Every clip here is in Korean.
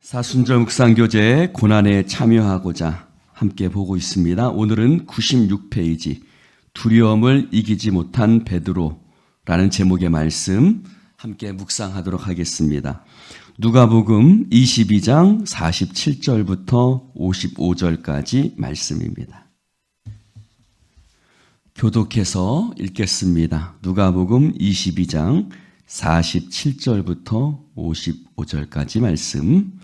사순절 묵상교제에 고난에 참여하고자 함께 보고 있습니다. 오늘은 96페이지 두려움을 이기지 못한 베드로라는 제목의 말씀 함께 묵상하도록 하겠습니다. 누가복음 22장 47절부터 55절까지 말씀입니다. 교독해서 읽겠습니다. 누가복음 22장 47절부터 55절까지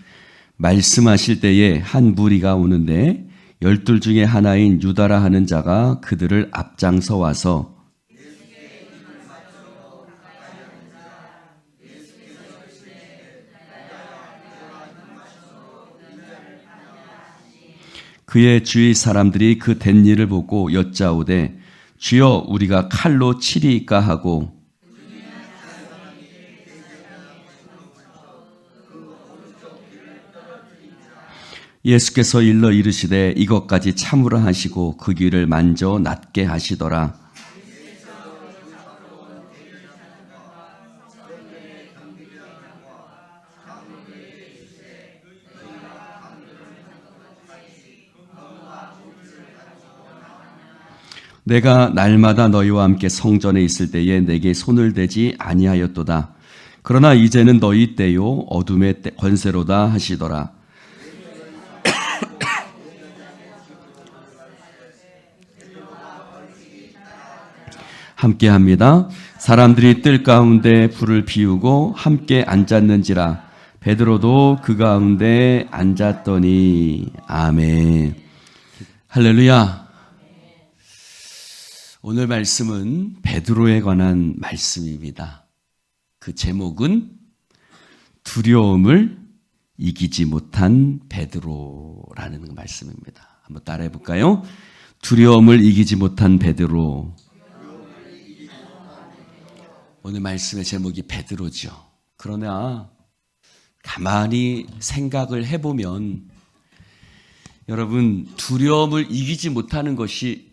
말씀하실 때에 한 무리가 오는데 12 중에 하나인 유다라 하는 자가 그들을 앞장서 와서 그의 주위 사람들이 그 된 일을 보고 여짜오되 주여 우리가 칼로 치리이까 하고 예수께서 일러 이르시되 이것까지 참으라 하시고 그 귀를 만져 낫게 하시더라. 내가 날마다 너희와 함께 성전에 있을 때에 내게 손을 대지 아니하였도다. 그러나 이제는 너희 때요 어둠의 권세로다 하시더라. 함께합니다. 사람들이 뜰 가운데 불을 피우고 함께 앉았는지라 베드로도 그 가운데 앉았더니 아멘. 할렐루야. 오늘 말씀은 베드로에 관한 말씀입니다. 그 제목은 두려움을 이기지 못한 베드로라는 말씀입니다. 한번 따라해 볼까요? 두려움을 이기지 못한 베드로. 오늘 말씀의 제목이 베드로죠. 그러나 가만히 생각을 해보면 여러분 두려움을 이기지 못하는 것이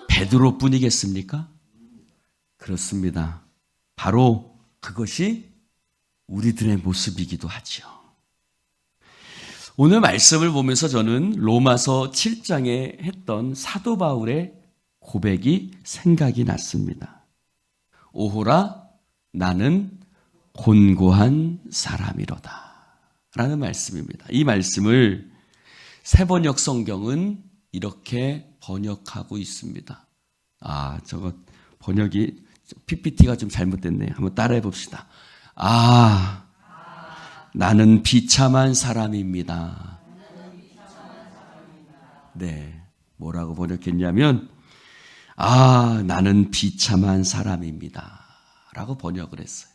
베드로뿐이겠습니까? 그렇습니다. 바로 그것이 우리들의 모습이기도 하죠. 오늘 말씀을 보면서 저는 로마서 7장에 했던 사도 바울의 고백이 생각이 났습니다. 오호라 나는 곤고한 사람이로다 라는 말씀입니다. 이 말씀을 새번역 성경은 이렇게 번역하고 있습니다. 저거 번역이 PPT가 좀 잘못됐네요. 한번 따라해 봅시다. 나는 비참한 사람입니다. 네, 뭐라고 번역했냐면 나는 비참한 사람입니다 라고 번역을 했어요.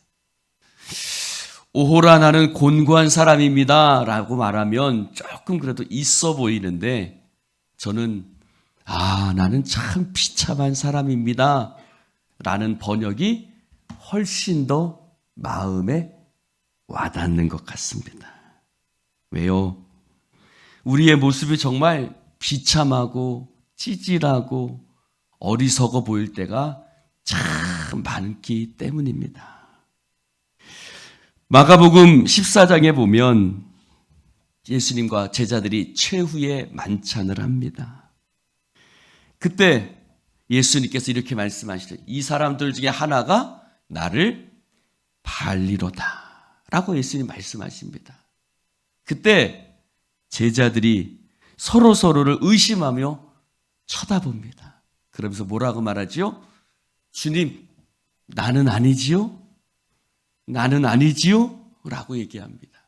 오호라 나는 곤고한 사람입니다 라고 말하면 조금 그래도 있어 보이는데 저는 나는 참 비참한 사람입니다 라는 번역이 훨씬 더 마음에 와닿는 것 같습니다. 왜요? 우리의 모습이 정말 비참하고 찌질하고 어리석어 보일 때가 참 많기 때문입니다. 마가복음 14장에 보면 예수님과 제자들이 최후의 만찬을 합니다. 그때 예수님께서 이렇게 말씀하시죠. 이 사람들 중에 하나가 나를 발리로다 라고 예수님 말씀하십니다. 그때 제자들이 서로를 의심하며 쳐다봅니다. 그러면서 뭐라고 말하지요? 주님, 나는 아니지요? 나는 아니지요? 라고 얘기합니다.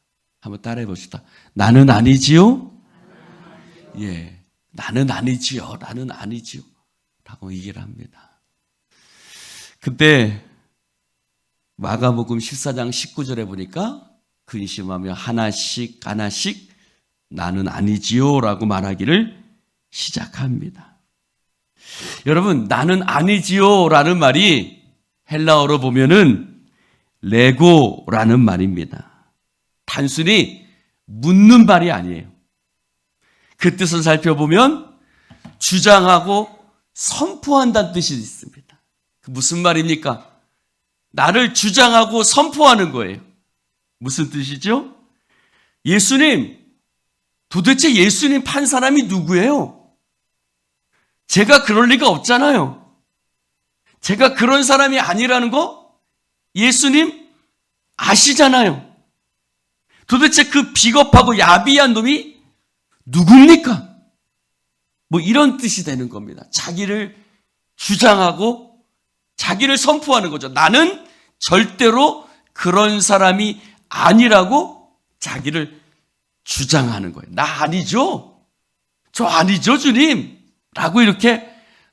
한번 따라해 봅시다. 나는 아니지요? 예, 나는 아니지요. 나는 아니지요. 라고 얘기를 합니다. 그때 마가복음 14장 19절에 보니까 근심하며 하나씩 나는 아니지요 라고 말하기를 시작합니다. 여러분, 나는 아니지요 라는 말이 헬라어로 보면은 레고라는 말입니다. 단순히 묻는 말이 아니에요. 그 뜻을 살펴보면 주장하고 선포한다는 뜻이 있습니다. 그 무슨 말입니까? 나를 주장하고 선포하는 거예요. 무슨 뜻이죠? 예수님, 도대체 예수님 판 사람이 누구예요? 제가 그럴 리가 없잖아요. 제가 그런 사람이 아니라는 거 예수님 아시잖아요. 도대체 그 비겁하고 야비한 놈이 누굽니까? 뭐 이런 뜻이 되는 겁니다. 자기를 주장하고 자기를 선포하는 거죠. 나는 절대로 그런 사람이 아니라고 자기를 주장하는 거예요. 나 아니죠? 저 아니죠, 주님? 라고 이렇게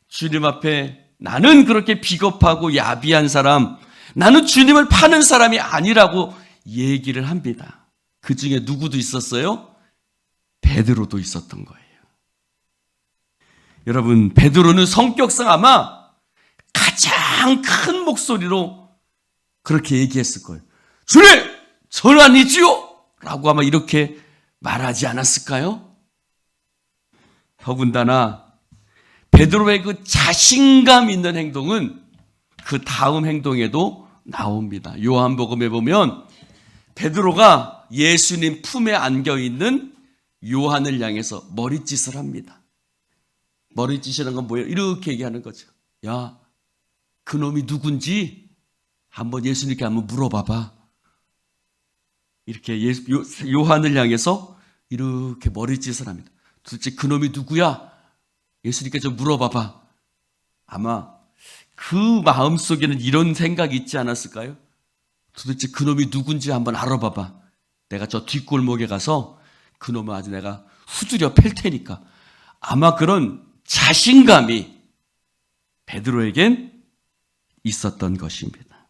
주님 앞에 나는 그렇게 비겁하고 야비한 사람, 나는 주님을 파는 사람이 아니라고 얘기를 합니다. 그 중에 누구도 있었어요? 베드로도 있었던 거예요. 여러분, 베드로는 성격상 아마 가장 큰 목소리로 그렇게 얘기했을 거예요. 주님, 전 아니지요? 라고 아마 이렇게 말하지 않았을까요? 더군다나 베드로의 그 자신감 있는 행동은 그 다음 행동에도 나옵니다. 요한복음에 보면 베드로가 예수님 품에 안겨있는 요한을 향해서 머리짓을 합니다. 머리짓이라는 건 뭐예요? 이렇게 얘기하는 거죠. 야, 그놈이 누군지 한번 예수님께 한번 물어봐봐. 이렇게 요한을 향해서 이렇게 머리짓을 합니다. 도대체 그놈이 누구야? 예수님께 좀 물어봐봐. 아마 그 마음속에는 이런 생각이 있지 않았을까요? 도대체 그놈이 누군지 한번 알아봐봐. 내가 저 뒷골목에 가서 그놈을 아주 내가 후드려 팰 테니까. 아마 그런 자신감이 베드로에겐 있었던 것입니다.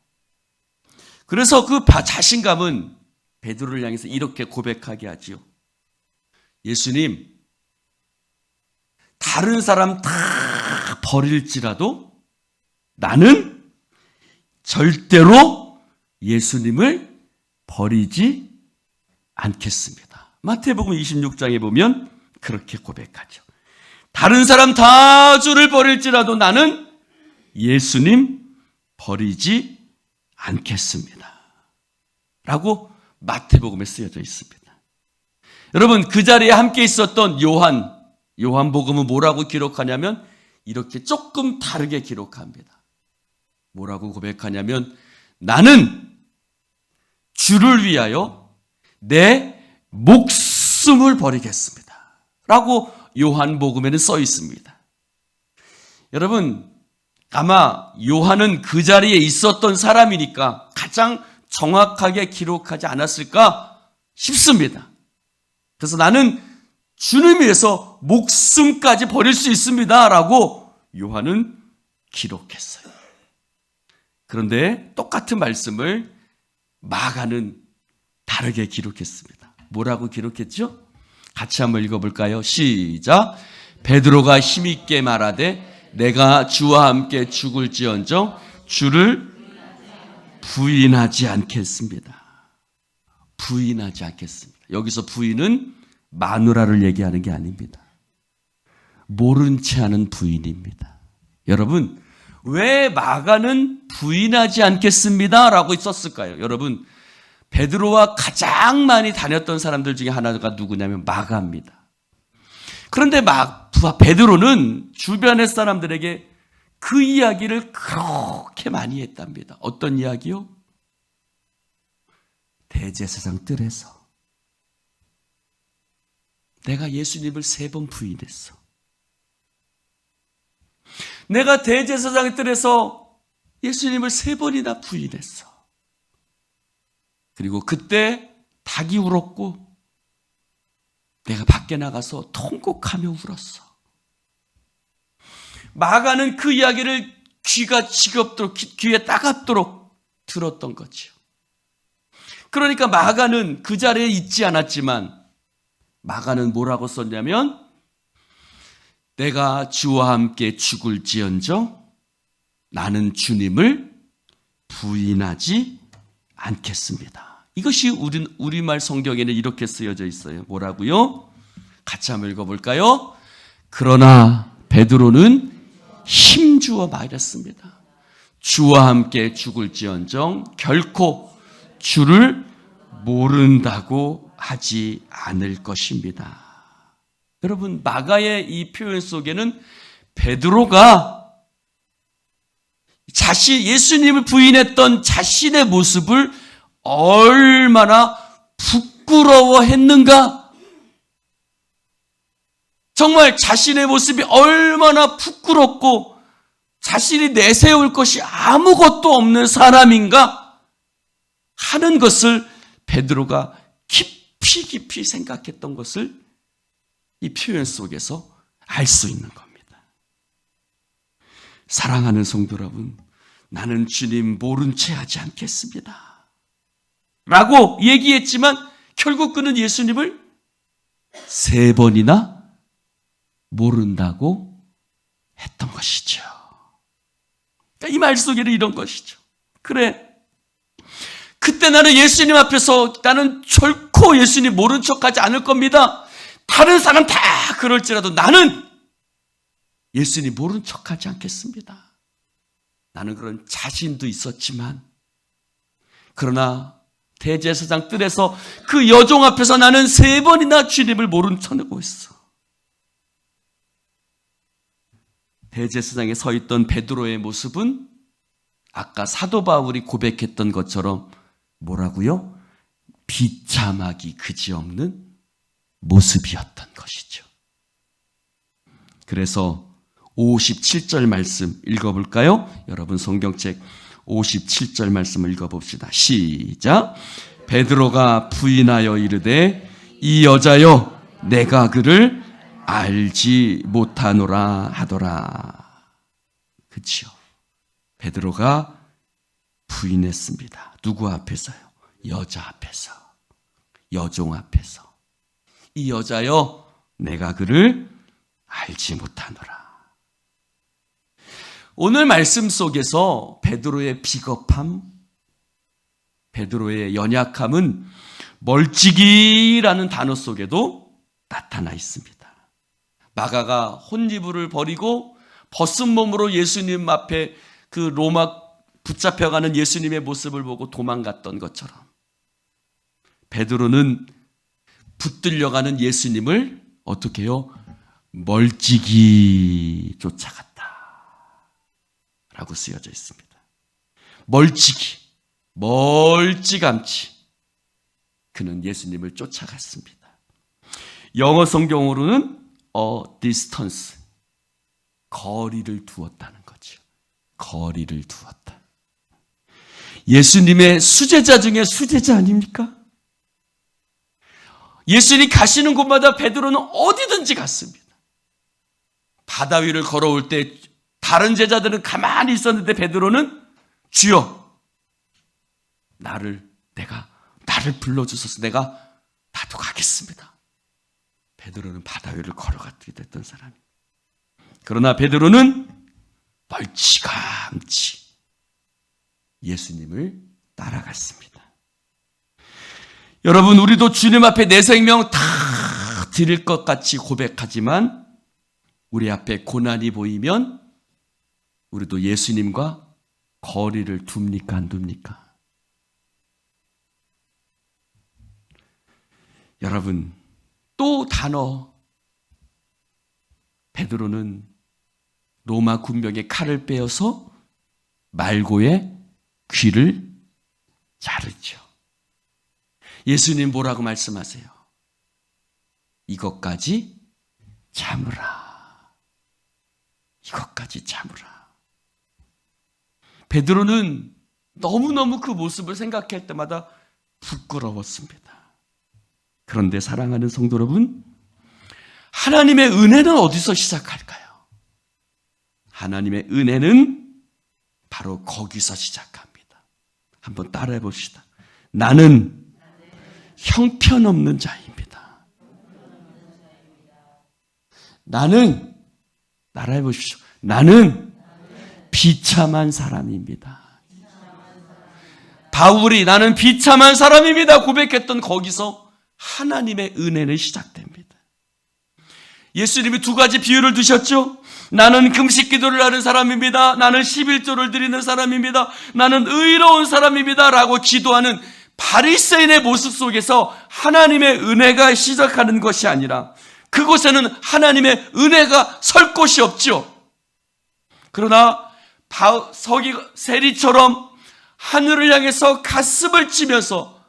그래서 그 자신감은 베드로를 향해서 이렇게 고백하게 하지요. 예수님, 다른 사람 다 버릴지라도 나는 절대로 예수님을 버리지 않겠습니다. 마태복음 26장에 보면 그렇게 고백하죠. 다른 사람 다 주를 버릴지라도 나는 예수님 버리지 않겠습니다. 라고 마태복음에 쓰여져 있습니다. 여러분, 그 자리에 함께 있었던 요한복음은 뭐라고 기록하냐면 이렇게 조금 다르게 기록합니다. 뭐라고 고백하냐면 나는 주를 위하여 내 목숨을 버리겠습니다. 라고 요한복음에는 써 있습니다. 여러분, 아마 요한은 그 자리에 있었던 사람이니까 가장 정확하게 기록하지 않았을까 싶습니다. 그래서 나는 주님 위해서 목숨까지 버릴 수 있습니다. 라고 요한은 기록했어요. 그런데 똑같은 말씀을 마가는 다르게 기록했습니다. 뭐라고 기록했죠? 같이 한번 읽어볼까요? 시작. 베드로가 힘있게 말하되 내가 주와 함께 죽을지언정 주를 부인하지 않겠습니다. 부인하지 않겠습니다. 여기서 부인은 마누라를 얘기하는 게 아닙니다. 모른 채 하는 부인입니다. 여러분, 왜 마가는 부인하지 않겠습니다 라고 썼을까요? 여러분, 베드로와 가장 많이 다녔던 사람들 중에 하나가 누구냐면 마가입니다. 그런데 베드로는 주변의 사람들에게 그 이야기를 그렇게 많이 했답니다. 어떤 이야기요? 대제사장 뜰에서 내가 예수님을 3번 부인했어. 내가 대제사장 뜰에서 예수님을 3번이나 부인했어. 그리고 그때 닭이 울었고 내가 밖에 나가서 통곡하며 울었어. 마가는 그 이야기를 귀가 지겹도록, 귀에 따갑도록 들었던 거죠. 그러니까 마가는 그 자리에 있지 않았지만 마가는 뭐라고 썼냐면 내가 주와 함께 죽을지언정 나는 주님을 부인하지 않겠습니다. 이것이 우리말 성경에는 이렇게 쓰여져 있어요. 뭐라고요? 같이 한번 읽어볼까요? 그러나 베드로는 힘주어 말했습니다. 주와 함께 죽을지언정 결코 주를 모른다고 하지 않을 것입니다. 여러분, 마가의 이 표현 속에는 베드로가 예수님을 부인했던 자신의 모습을 얼마나 부끄러워했는가? 정말 자신의 모습이 얼마나 부끄럽고 자신이 내세울 것이 아무것도 없는 사람인가 하는 것을 베드로가 깊이 생각했던 것을 이 표현 속에서 알 수 있는 겁니다. 사랑하는 성도 여러분, 나는 주님 모른 채 하지 않겠습니다 라고 얘기했지만 결국 그는 예수님을 3번이나 모른다고 했던 것이죠. 이 말 속에는 이런 것이죠. 그래, 그때 나는 예수님 앞에서 나는 결코 예수님 모른 척하지 않을 겁니다. 다른 사람 다 그럴지라도 나는 예수님 모른 척하지 않겠습니다. 나는 그런 자신도 있었지만, 그러나 대제사장 뜰에서 그 여종 앞에서 나는 3번이나 주님을 모른 척하고 있어. 대제사장에 서 있던 베드로의 모습은 아까 사도 바울이 고백했던 것처럼 뭐라고요? 비참하기 그지없는 모습이었던 것이죠. 그래서 57절 말씀 읽어볼까요? 여러분 성경책 57절 말씀을 읽어봅시다. 시작. 베드로가 부인하여 이르되 이 여자여 내가 그를 알지 못하노라 하더라. 그치요? 베드로가 부인했습니다. 누구 앞에서요? 여자 앞에서, 여종 앞에서. 이 여자여 내가 그를 알지 못하노라. 오늘 말씀 속에서 베드로의 비겁함, 베드로의 연약함은 멀찍이라는 단어 속에도 나타나 있습니다. 마가가 혼니부를 버리고 벗은 몸으로 예수님 앞에 그 로마 붙잡혀가는 예수님의 모습을 보고 도망갔던 것처럼 베드로는 붙들려가는 예수님을 어떻게 해요? 멀찍이 쫓아갔다 라고 쓰여져 있습니다. 멀찌감치 그는 예수님을 쫓아갔습니다. 영어 성경으로는 distance, 거리를 두었다는 거죠. 거리를 두었다. 예수님의 수제자 중에 수제자 아닙니까? 예수님이 가시는 곳마다 베드로는 어디든지 갔습니다. 바다 위를 걸어올 때 다른 제자들은 가만히 있었는데 베드로는 주여 나를 불러주소서, 나도 가겠습니다. 베드로는 바다 위를 걸어가게 됐던 사람입니다. 그러나 베드로는 멀찌감치 예수님을 따라갔습니다. 여러분, 우리도 주님 앞에 내 생명 다 드릴 것 같이 고백하지만 우리 앞에 고난이 보이면 우리도 예수님과 거리를 둡니까, 안 둡니까? 여러분, 또 단어, 베드로는 로마 군병의 칼을 빼어서 말고의 귀를 자르죠. 예수님 뭐라고 말씀하세요? 이것까지 참으라. 이것까지 참으라. 베드로는 너무너무 그 모습을 생각할 때마다 부끄러웠습니다. 그런데 사랑하는 성도 여러분, 하나님의 은혜는 어디서 시작할까요? 하나님의 은혜는 바로 거기서 시작합니다. 한번 따라해 봅시다. 나는 형편없는 자입니다. 따라해 보십시오. 나는 비참한 사람입니다. 바울이 나는 비참한 사람입니다 고백했던 거기서 하나님의 은혜는 시작됩니다. 예수님이 2가지 비유를 두셨죠. 나는 금식 기도를 하는 사람입니다. 나는 11조를 드리는 사람입니다. 나는 의로운 사람입니다 라고 기도하는 바리새인의 모습 속에서 하나님의 은혜가 시작하는 것이 아니라 그곳에는 하나님의 은혜가 설 곳이 없죠. 그러나 세리처럼 하늘을 향해서 가슴을 치면서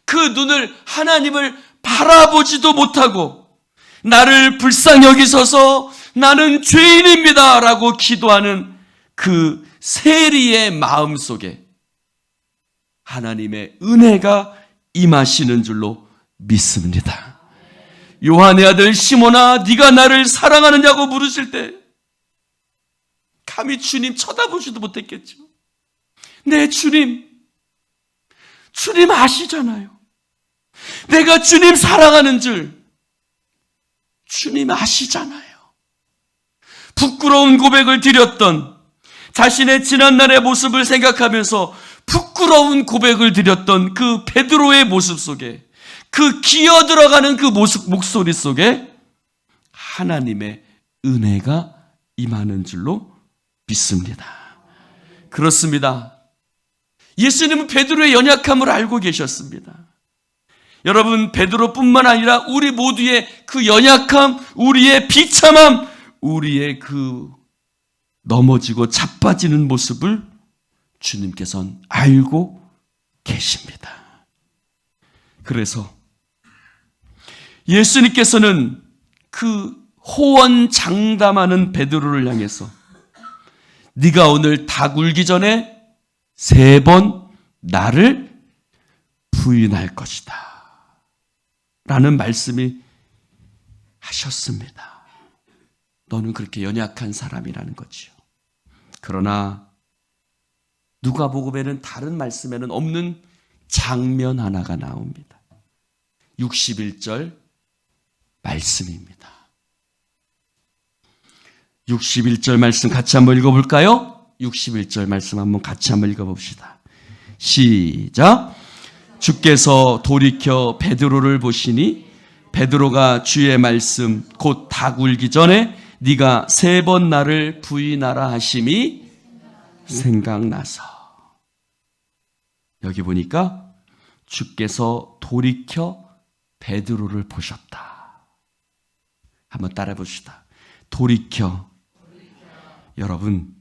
그 눈을 하나님을 바라보지도 못하고 나를 불쌍히 여기소서 나는 죄인입니다 라고 기도하는 그 세리의 마음 속에 하나님의 은혜가 임하시는 줄로 믿습니다. 요한의 아들 시몬아 네가 나를 사랑하느냐고 물으실 때 감히 주님 쳐다보지도 못했겠죠. 네, 주님 아시잖아요. 내가 주님 사랑하는 줄 주님 아시잖아요. 부끄러운 고백을 드렸던, 자신의 지난날의 모습을 생각하면서 부끄러운 고백을 드렸던 그 베드로의 모습 속에, 그 기어 들어가는 그 목소리 속에 하나님의 은혜가 임하는 줄로 믿습니다. 그렇습니다. 예수님은 베드로의 연약함을 알고 계셨습니다. 여러분, 베드로뿐만 아니라 우리 모두의 그 연약함, 우리의 비참함, 우리의 그 넘어지고 자빠지는 모습을 주님께서는 알고 계십니다. 그래서 예수님께서는 그 호언장담하는 베드로를 향해서 네가 오늘 닭 울기 전에 3번 나를 부인할 것이다 라는 말씀이 하셨습니다. 너는 그렇게 연약한 사람이라는 거지요. 그러나 누가복음에는 다른 말씀에는 없는 장면 하나가 나옵니다. 61절 말씀입니다. 61절 말씀 같이 한번 읽어볼까요? 61절 말씀 한번 같이 한번 읽어봅시다. 시작. 주께서 돌이켜 베드로를 보시니 베드로가 주의 말씀 곧 닭 울기 전에 네가 3번 나를 부인하라 하심이 생각나서. 여기 보니까 주께서 돌이켜 베드로를 보셨다. 한번 따라해 봅시다. 돌이켜. 여러분,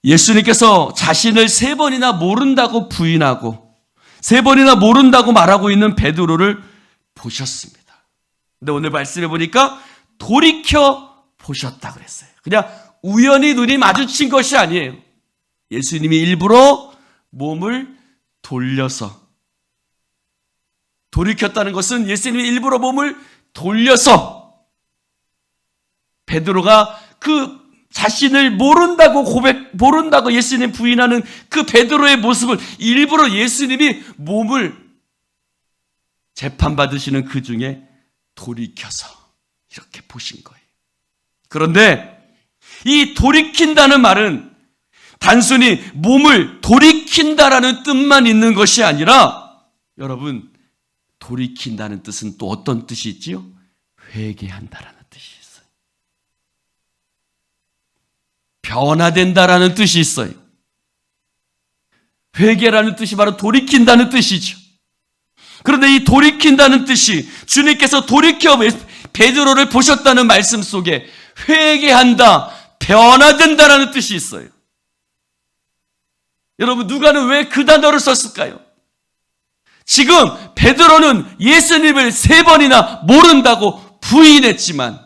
예수님께서 자신을 3번이나 모른다고 부인하고 3번이나 모른다고 말하고 있는 베드로를 보셨습니다. 근데 오늘 말씀해 보니까 돌이켜 보셨다 그랬어요. 그냥 우연히 눈이 마주친 것이 아니에요. 예수님이 일부러 몸을 돌려서, 돌이켰다는 것은 예수님이 일부러 몸을 돌려서 베드로가 그 자신을 모른다고 예수님 부인하는 그 베드로의 모습을 일부러 예수님이 몸을 재판받으시는 그 중에 돌이켜서 이렇게 보신 거예요. 그런데 이 돌이킨다는 말은 단순히 몸을 돌이킨다라는 뜻만 있는 것이 아니라, 여러분, 돌이킨다는 뜻은 또 어떤 뜻이 있지요? 회개한다라는 뜻이 있어요. 변화된다라는 뜻이 있어요. 회개라는 뜻이 바로 돌이킨다는 뜻이죠. 그런데 이 돌이킨다는 뜻이, 주님께서 돌이켜 베드로를 보셨다는 말씀 속에 회개한다, 변화된다라는 뜻이 있어요. 여러분, 누가는 왜 그 단어를 썼을까요? 지금 베드로는 예수님을 3번이나 모른다고 부인했지만,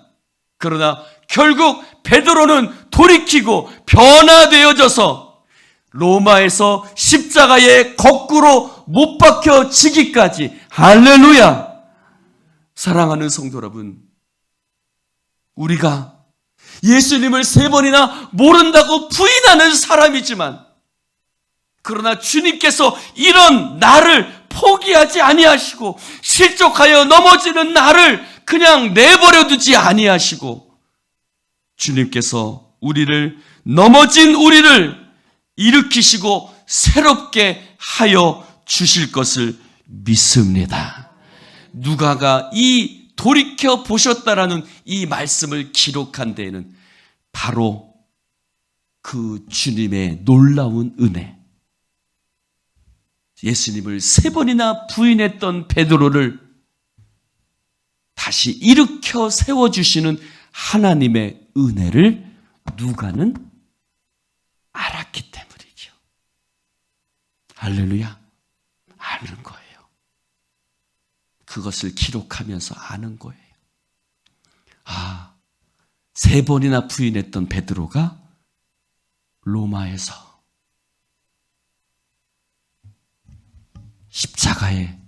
그러나 결국 베드로는 돌이키고 변화되어져서 로마에서 십자가에 거꾸로 못 박혀지기까지, 할렐루야! 사랑하는 성도 여러분, 우리가 예수님을 3번이나 모른다고 부인하는 사람이지만, 그러나 주님께서 이런 나를 포기하지 아니하시고 실족하여 넘어지는 나를 그냥 내버려 두지 아니하시고, 주님께서 넘어진 우리를 일으키시고 새롭게 하여 주실 것을 믿습니다. 누가가 이 돌이켜 보셨다라는 이 말씀을 기록한 데에는 바로 그 주님의 놀라운 은혜, 예수님을 3번이나 부인했던 베드로를 다시 일으켜 세워주시는 하나님의 은혜를 누가는 알았기 때문이죠. 할렐루야. 아는 거예요. 그것을 기록하면서 아는 거예요. 3번이나 부인했던 베드로가 로마에서 십자가에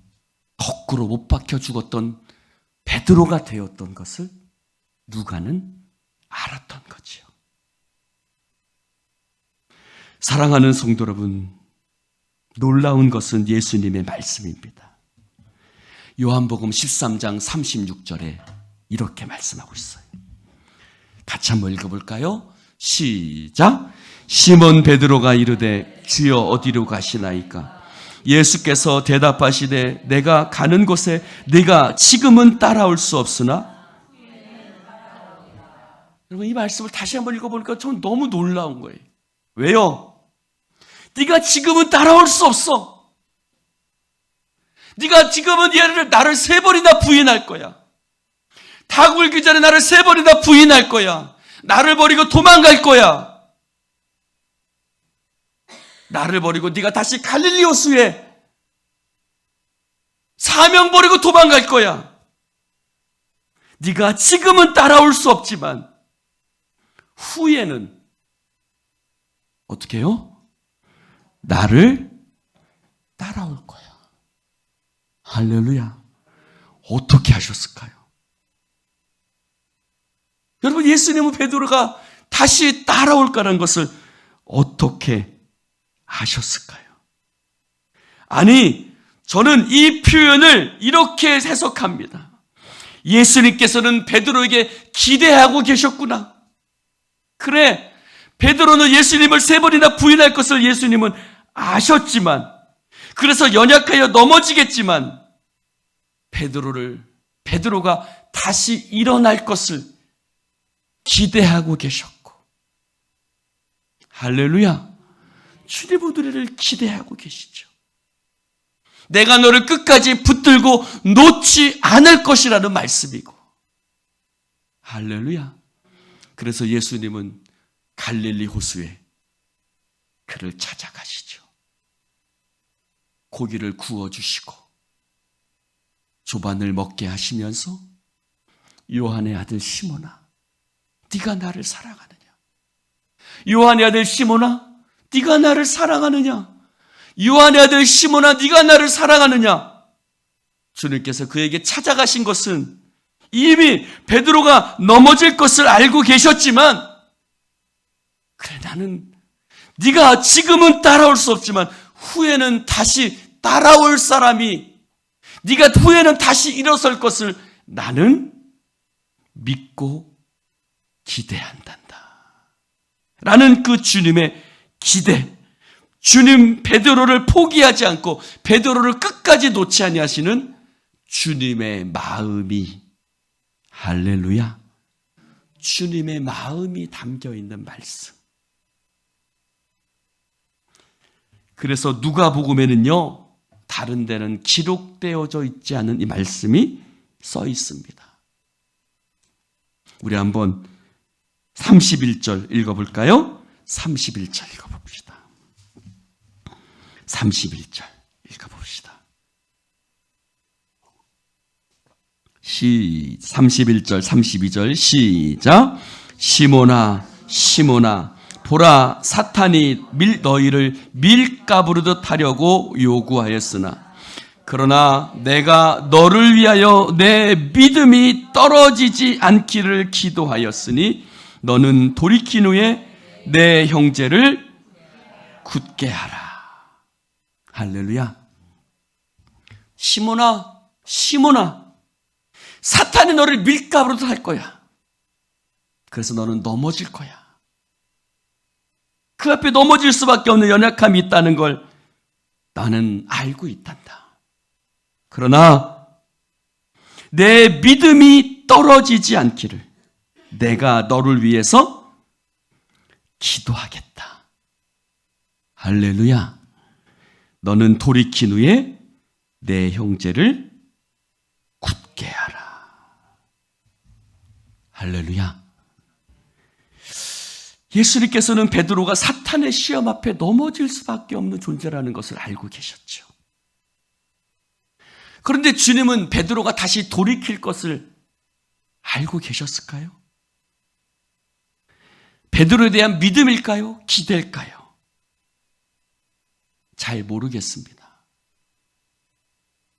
거꾸로 못 박혀 죽었던 베드로가 되었던 것을 누가는 알았던 거지요. 사랑하는 성도 여러분, 놀라운 것은 예수님의 말씀입니다. 요한복음 13장 36절에 이렇게 말씀하고 있어요. 같이 한번 읽어볼까요? 시작. 시몬 베드로가 이르되 주여 어디로 가시나이까? 예수께서 대답하시되 내가 가는 곳에 네가 지금은 따라올 수 없으나. 여러분, 이 말씀을 다시 한번 읽어보니까 전 너무 놀라운 거예요. 왜요? 네가 지금은 따라올 수 없어. 네가 지금은 나를 3번이나 부인할 거야. 닭 울기 전에 나를 3번이나 부인할 거야. 나를 버리고 도망갈 거야. 나를 버리고 네가 다시 갈릴리 호수에 사명 버리고 도망갈 거야. 네가 지금은 따라올 수 없지만 후에는 어떻게 해요? 나를 따라올 거야. 할렐루야. 어떻게 하셨을까요? 여러분, 예수님은 베드로가 다시 따라올 거라는 것을 어떻게 아셨을까요? 아니, 저는 이 표현을 이렇게 해석합니다. 예수님께서는 베드로에게 기대하고 계셨구나. 그래, 베드로는 예수님을 3번이나 부인할 것을 예수님은 아셨지만, 그래서 연약하여 넘어지겠지만 베드로가 다시 일어날 것을 기대하고 계셨고, 할렐루야. 주님은 우리를 기대하고 계시죠. 내가 너를 끝까지 붙들고 놓지 않을 것이라는 말씀이고, 할렐루야. 그래서 예수님은 갈릴리 호수에 그를 찾아가시죠. 고기를 구워주시고 조반을 먹게 하시면서 요한의 아들 시몬아, 네가 나를 사랑하느냐? 요한의 아들 시몬아, 네가 나를 사랑하느냐? 요한의 아들 시몬아, 네가 나를 사랑하느냐? 주님께서 그에게 찾아가신 것은 이미 베드로가 넘어질 것을 알고 계셨지만, 그래, 나는 네가 지금은 따라올 수 없지만 후에는 다시 따라올 사람이, 네가 후에는 다시 일어설 것을 나는 믿고 기대한단다 라는 그 주님의 기대, 주님 베드로를 포기하지 않고 베드로를 끝까지 놓지 아니하시는 주님의 마음이, 할렐루야, 주님의 마음이 담겨있는 말씀. 그래서 누가복음에는요, 다른 데는 기록되어져 있지 않은 이 말씀이 써 있습니다. 우리 한번 31절 읽어볼까요? 31절 읽어봅시다. 31절 읽어봅시다. 31절, 32절 시작. 시몬아, 시몬아, 보라, 사탄이 너희를 밀가부르듯 하려고 요구하였으나 그러나 내가 너를 위하여 내 믿음이 떨어지지 않기를 기도하였으니 너는 돌이킨 후에 내 형제를 굳게 하라. 할렐루야. 시몬아, 시몬아, 사탄이 너를 밀가부르듯 할 거야. 그래서 너는 넘어질 거야. 그 앞에 넘어질 수밖에 없는 연약함이 있다는 걸 나는 알고 있단다. 그러나 내 믿음이 떨어지지 않기를 내가 너를 위해서 기도하겠다. 할렐루야. 너는 돌이킨 후에 내 형제를 굳게 하라. 할렐루야. 예수님께서는 베드로가 사탄의 시험 앞에 넘어질 수밖에 없는 존재라는 것을 알고 계셨죠. 그런데 주님은 베드로가 다시 돌이킬 것을 알고 계셨을까요? 베드로에 대한 믿음일까요? 기대일까요? 잘 모르겠습니다.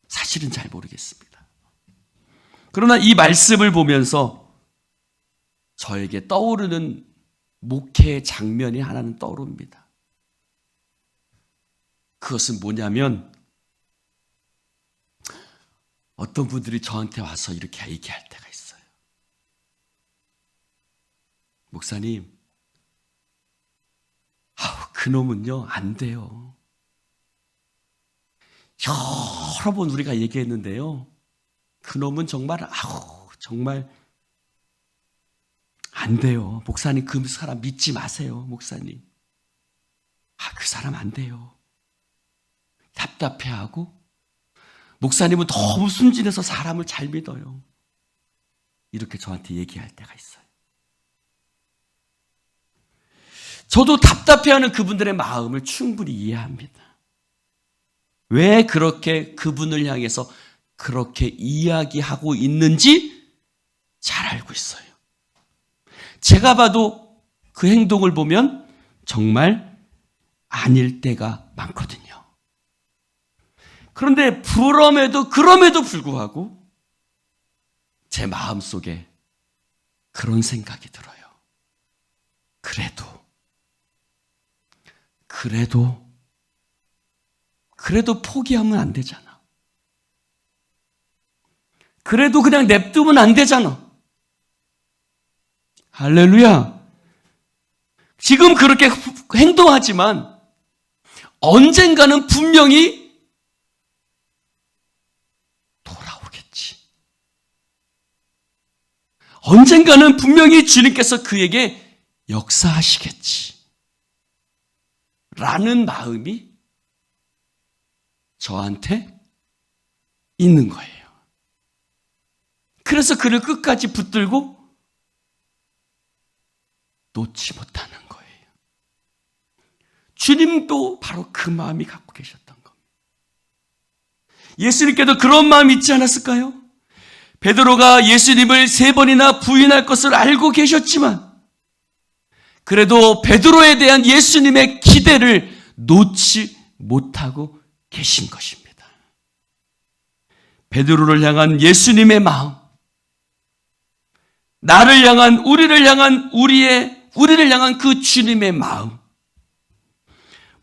사실은 잘 모르겠습니다. 그러나 이 말씀을 보면서 저에게 떠오르는 목회의 장면이 하나는 떠오릅니다. 그것은 뭐냐면 어떤 분들이 저한테 와서 이렇게 얘기할 때가 있어요. 목사님, 그놈은요 안 돼요. 여러 번 우리가 얘기했는데요, 그놈은 정말 정말 안 돼요. 목사님, 그 사람 믿지 마세요. 목사님, 그 사람 안 돼요. 답답해하고, 목사님은 너무 순진해서 사람을 잘 믿어요. 이렇게 저한테 얘기할 때가 있어요. 저도 답답해하는 그분들의 마음을 충분히 이해합니다. 왜 그렇게 그분을 향해서 그렇게 이야기하고 있는지 잘 알고 있어요. 제가 봐도 그 행동을 보면 정말 아닐 때가 많거든요. 그런데 그럼에도 불구하고 제 마음속에 그런 생각이 들어요. 그래도 포기하면 안 되잖아. 그래도 그냥 냅두면 안 되잖아. 할렐루야. 지금 그렇게 행동하지만 언젠가는 분명히 돌아오겠지. 언젠가는 분명히 주님께서 그에게 역사하시겠지. 라는 마음이 저한테 있는 거예요. 그래서 그를 끝까지 붙들고 놓지 못하는 거예요. 주님도 바로 그 마음이 갖고 계셨던 겁니다. 예수님께도 그런 마음이 있지 않았을까요? 베드로가 예수님을 3번이나 부인할 것을 알고 계셨지만 그래도 베드로에 대한 예수님의 기대를 놓지 못하고 계신 것입니다. 베드로를 향한 예수님의 마음, 나를 향한, 우리를 향한 그 주님의 마음,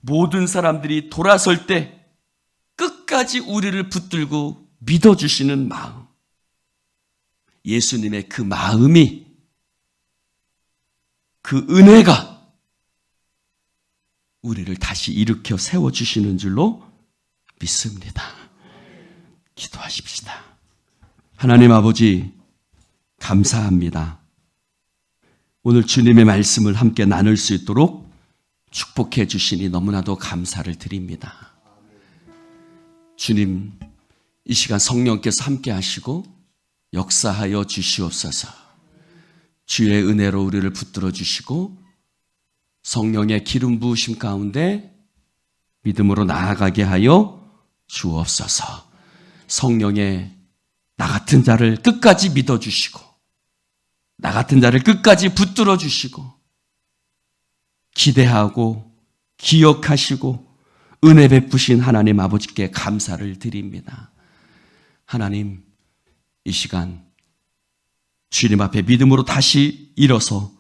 모든 사람들이 돌아설 때 끝까지 우리를 붙들고 믿어주시는 마음, 예수님의 그 마음이, 그 은혜가 우리를 다시 일으켜 세워주시는 줄로 믿습니다. 기도하십시다. 하나님 아버지, 감사합니다. 오늘 주님의 말씀을 함께 나눌 수 있도록 축복해 주시니 너무나도 감사를 드립니다. 주님, 이 시간 성령께서 함께 하시고 역사하여 주시옵소서. 주의 은혜로 우리를 붙들어 주시고 성령의 기름 부으심 가운데 믿음으로 나아가게 하여 주옵소서. 성령의 나 같은 자를 끝까지 믿어주시고 나 같은 자를 끝까지 붙들어 주시고 기대하고 기억하시고 은혜 베푸신 하나님 아버지께 감사를 드립니다. 하나님, 이 시간 주님 앞에 믿음으로 다시 일어서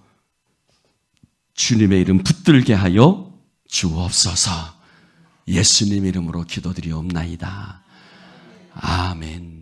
주님의 이름 붙들게 하여 주옵소서. 예수님 이름으로 기도드리옵나이다. 아멘.